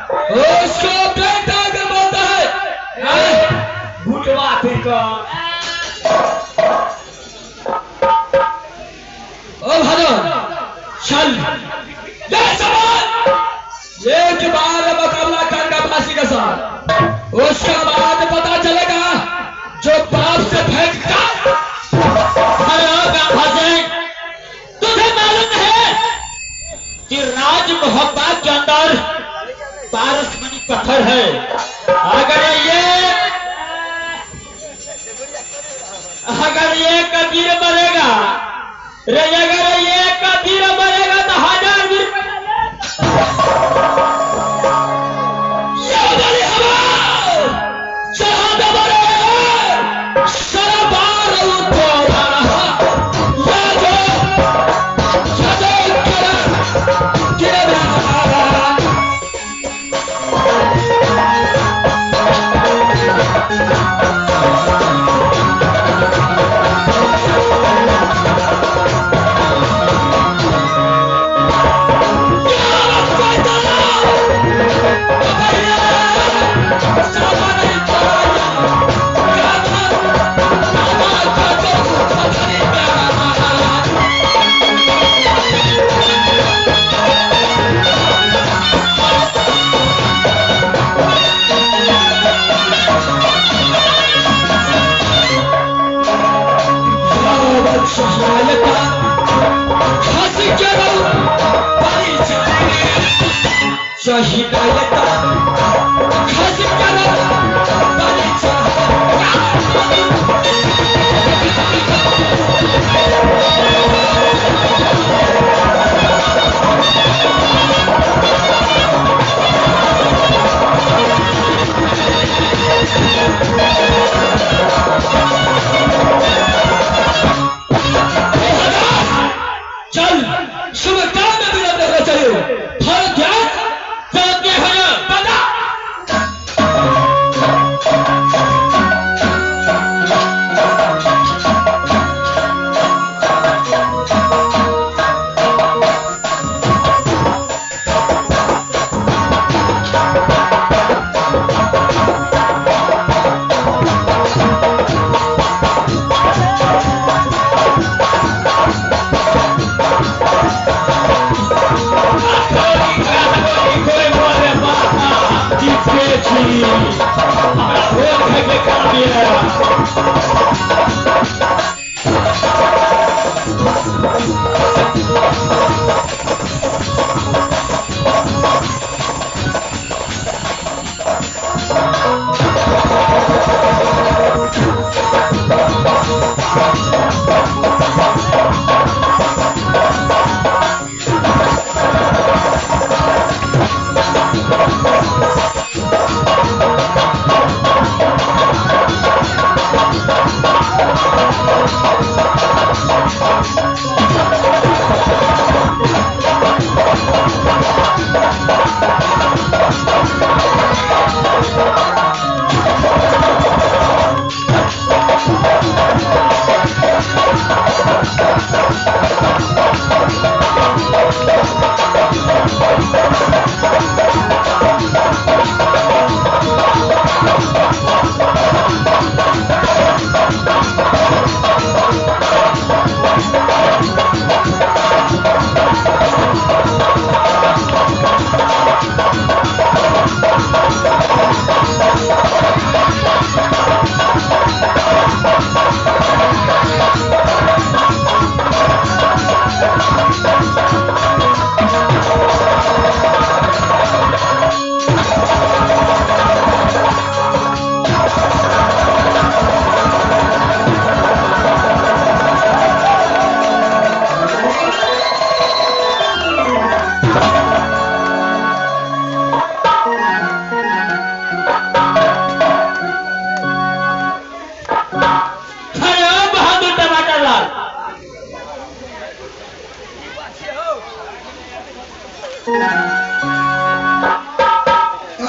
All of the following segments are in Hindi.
उसको बेटा के बोलता है भूतवा फिर का ओ भाजो चल ले सवाल एक बार मुकाबला करना फांसी के साथ उसके बाद पता चलेगा जो बाप से फेंकता। तुझे मालूम है कि राज मोहब्बा के अंदर पारसमणि पत्थर है। अगर ये कबीर मरेगा अगर ये कबीर मरेगा तो 1000 वीर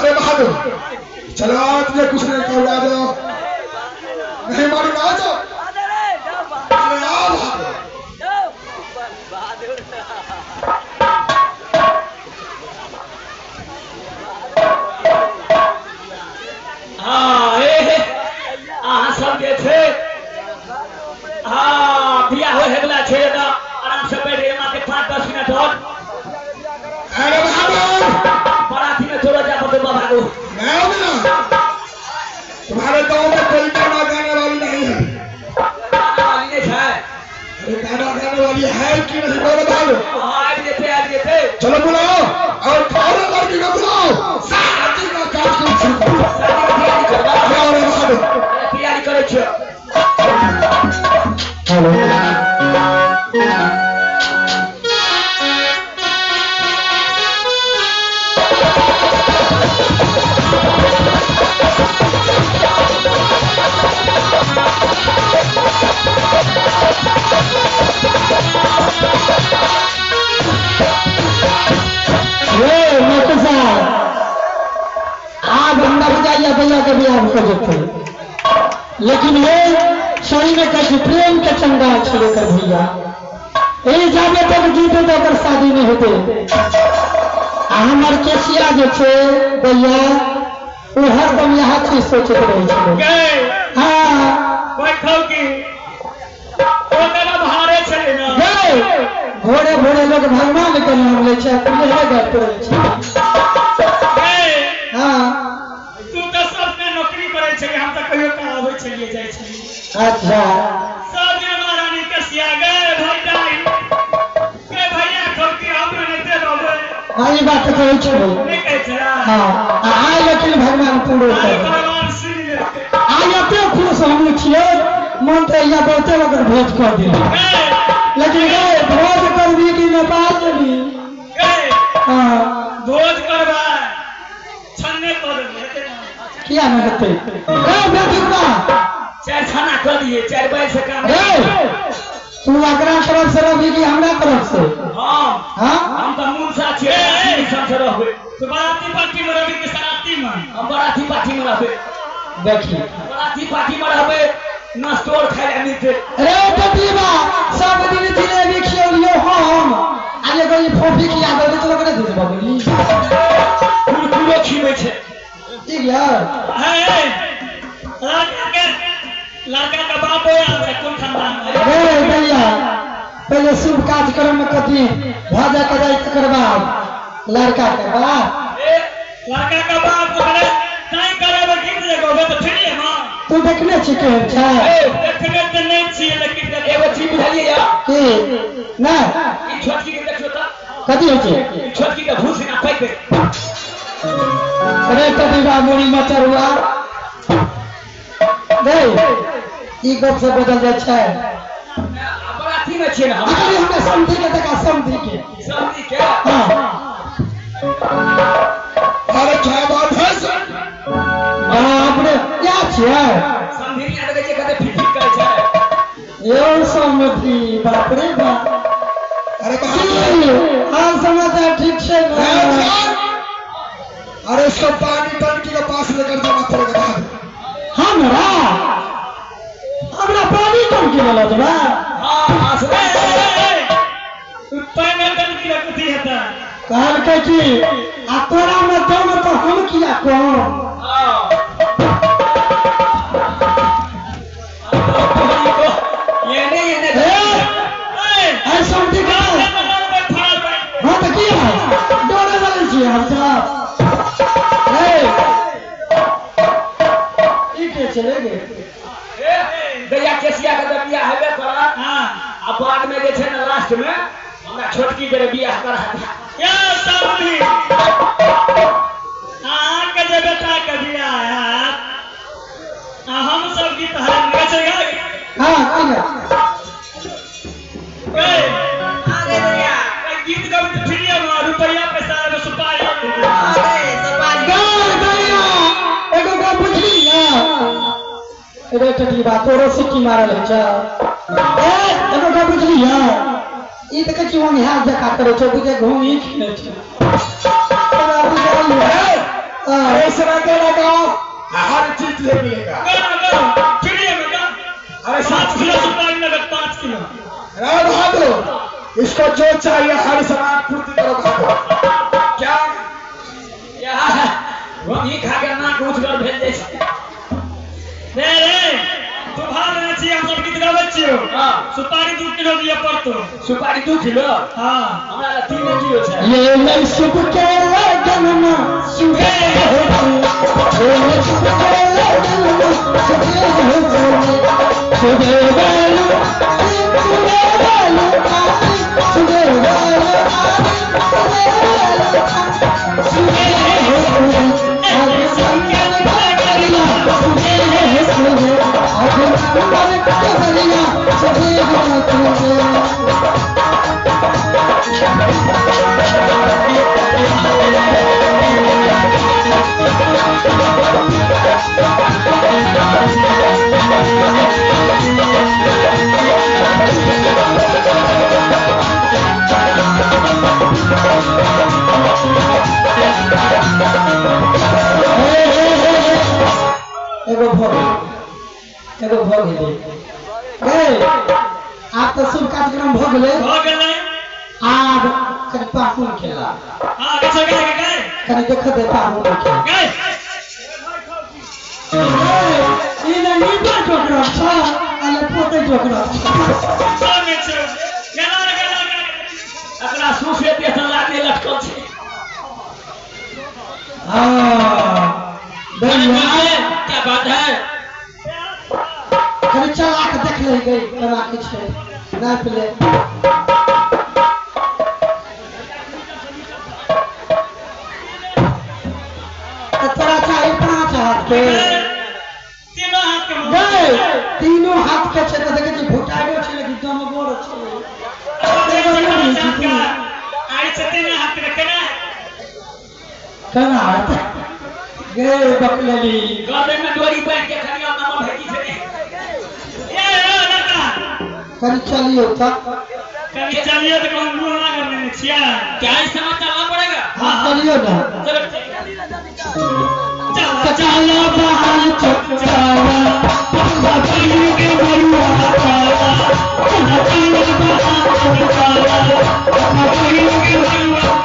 अरे बहादुर चलो तुझे कुछ नहीं करवा दो नहीं मालूम आ जाओ अरे आ बहादुर लड़की है कि नहीं बोलो भाई। आज देते चलो बुलाओ और दोनों लड़की को बुलाओ, शादी का कार्यक्रम शुरू करो। शादी की तैयारी करवा बुलाओ रे बहादुर। तैयारी करे छो। भैया के बिहार कर देते, लेकिन ये सही में कैसे प्रेम के चंदा छे कर भैया ये जाबे तक जीते तो कर शादी नहीं होते। हमार केसिया जो छे भैया वो हरदम यहाँ चीज सोचते रहे छे। हाँ बैठो की ओ तेरा भारे छे ना घोड़े घोड़े लोग भगवान के नाम ले छे पुलिस गप करे छे। हाँ हम तो कहियो कहावे चलिए जाय छी। अच्छा सब दिन महारानी के सिया गए भाई के भैया ठोकी हम ने दे दोबे भाई बात कहै छै नहीं कहै छै। हां आइ लेकिन भगवान पूरो कर भगवान सुन ले आइ एते खुश हम छियै मन त या बहुते लोग भोज कर दिले, लेकिन रे भोज करबी कि नेपाल जेबी। हां भोज करबा छन्ने कर देते किया न करते ए बेटिया चार खाना कर दिए 4 बजे से काम तू अगरा तरफ से रही कि हमरा तरफ से। हां हां हम त मुंसा छिए सब रहबे तो बराती पार्टी में रहबे कि सराती में हम बराती पार्टी में रहबे। देखी बराती पार्टी में रहबे नाश्तो खाए आनी थे। रे बेटिया सब दिन जिलेबी खियलियो हम आजे गई फोफी खिया दे तो लोग ने दे बोली कुरकुरे खिबै छै ठीक यार। है लड़का का बाप हो या कौन खानदान है। ए भैया पहले शुभ कार्यक्रम में कथी भाजा के जाय तकर बाद लड़का के बाप लड़का का बाप करे नहीं करे गीत लगोगे तो ठीक है मां। तू देखने छी के छै देखने तो नहीं छी, लेकिन एगो चीज बुझलिए या की ना ई छोटकी के देखियो त कथी हो छै छोटकी के घूस ना पाइ दे। अरे कदीबा मोरी मचरुआ दे ई गप से बदल जाय छै। अपराधी में छै ना अरे हमें समझी के तका समझी के हां अरे क्या बात है सर? बाप रे क्या छै समझी के लगे छै कते फिट करे छै यो समझी बाप रे बाप। अरे बहादुर हां समाचार ठीक छै ना। अरे इसको पानी टंकी के पास लेकर जाना पड़ेगा। हमरा पानी टंकी वाला जबा हां आसरे पानी टंकी रखती है त कहल के कि आ तोरा में दम तो हम किया कौन। हां ये ऐ समझी का हां त की है डोरे वाले छी हम सब चले गए दैया केसिया के बियाह हेबे करा। हां आ बाद में जे छै ना लास्ट में हमरा छोटकी के बियाह करा या सामने के जे बेटा के बियाह है हम सब गीत हरन गछेगा। हां आगे आगे दैया गीत गाबे तो फ्री में रुपया पैसा में सुपारी अरे सुपारी दैया एगो का बुझली ना रे टटी बात तोरो सिक्की मारल है छ ए एगो का बुझली है ई देख कि हम हाथ जका करे छ बुझे घूमी खेले छ तोरा बुझली है। अरे सरा के लगाओ हर चीज ले मिलेगा। फ्री में का अरे 7 किलो सुपारी लगे 5 किलो। अरे बहादुर इसको जो चाहिए हर सामान पूर्ति करो बहादुर। क्या यार वो ही खा के ना कुछ कर भेज दे छै रे तू भाग ना छी हम सब गीत गाबै छियो। हां सुपारी 2 किलो दिए पड़तो। सुपारी 2 किलो हां हमरा ला 3 किलो छै। ये मैं सुख के लगनमा सुखे हो ये मैं सुख के लगनमा सुखे हो सुखे वालू आप तो शुभ कार्यक्रम भोग ले आब कनि पाहुन खेला कनि देख दे पाहुन खेला ई ना नीटा टोकरा छ अले पोते टोकरा अगला सूफे पे चला के लटकल छे क्या बात है कनि चला के देख ले गई करा के छे ना पले तोरा चाहिए 5 हाथ के तीनों हाथ के छे तो देखे भुटाइयो छे लेकिन दम गोर छे कना गे बकलली गले में डोरी बांध के खड़िया मामा भेजी छे कल चलियो तो कौन मुंह ना करने छिया क्या इस समय चलना पड़ेगा हां चलियो ना चलो चलो बहाल चला बाबू के मरुआ चला चलो बहाल चला बाबू के मरुआ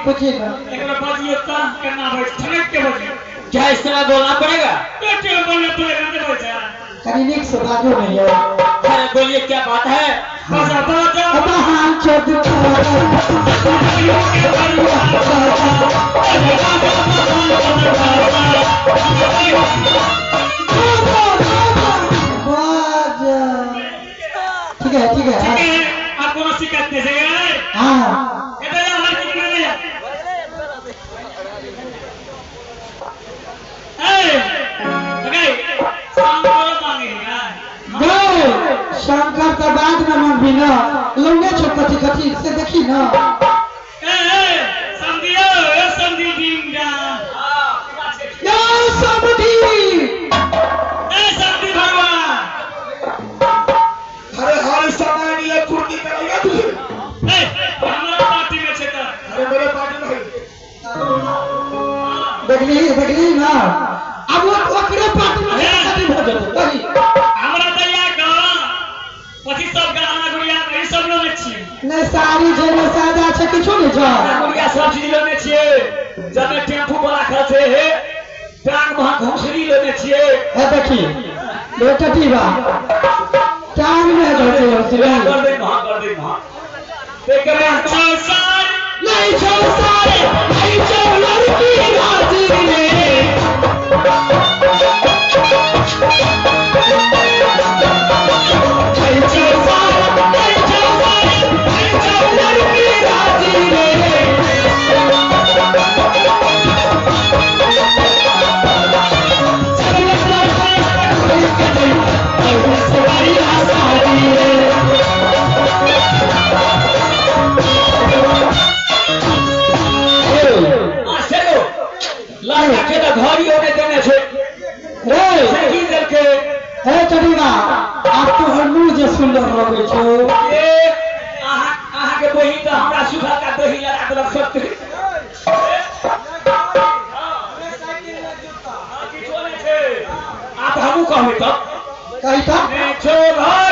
कुछ एक बाजिए काम करना है ठनक के बजे क्या इस तरह बोलना पड़ेगा बेटे बोलना पड़ेगा ना बजा कनिक से बाजू नहीं है अरे बोलिए क्या बात है बजा बजा अब हां छोड़ ठीक है आप कौन शिकायत नहीं है हां शंकर का बाद में मन भी ना लौंगे छोटी कथी से देखी ना समझी डिंगा या समझी भगवान अरे हर सामान ये कुर्ती करेगा तुझे हमारा पार्टी में छे तो अरे मेरे पार्टी में देखली ना अब वो ओकरे पार्टी में कथी हो जते वही हमरा तैयार कर पति सब गाना गुड़िया ई सब लोग छी नहीं सारी जेने सादा छे किछो नहीं जा गुड़िया सब चीज लेने छिए जब टेम्पू वाला खर्चे है टांग में घोंसरी लेने छिए है देखी बेटटी बा टांग में धरते हो सिरा कर दे वहां देख के चौसार नहीं चौसार नहीं चौ लड़की राजी रे घड़ी होने देने छे रे सही देलके हे चढ़ीवा आप तो हनु जे सुंदर लगे छो ए आहा के बही तो हमरा सुधा का दही लगा देलक सब आप हमू कहबे तब कही था छो घर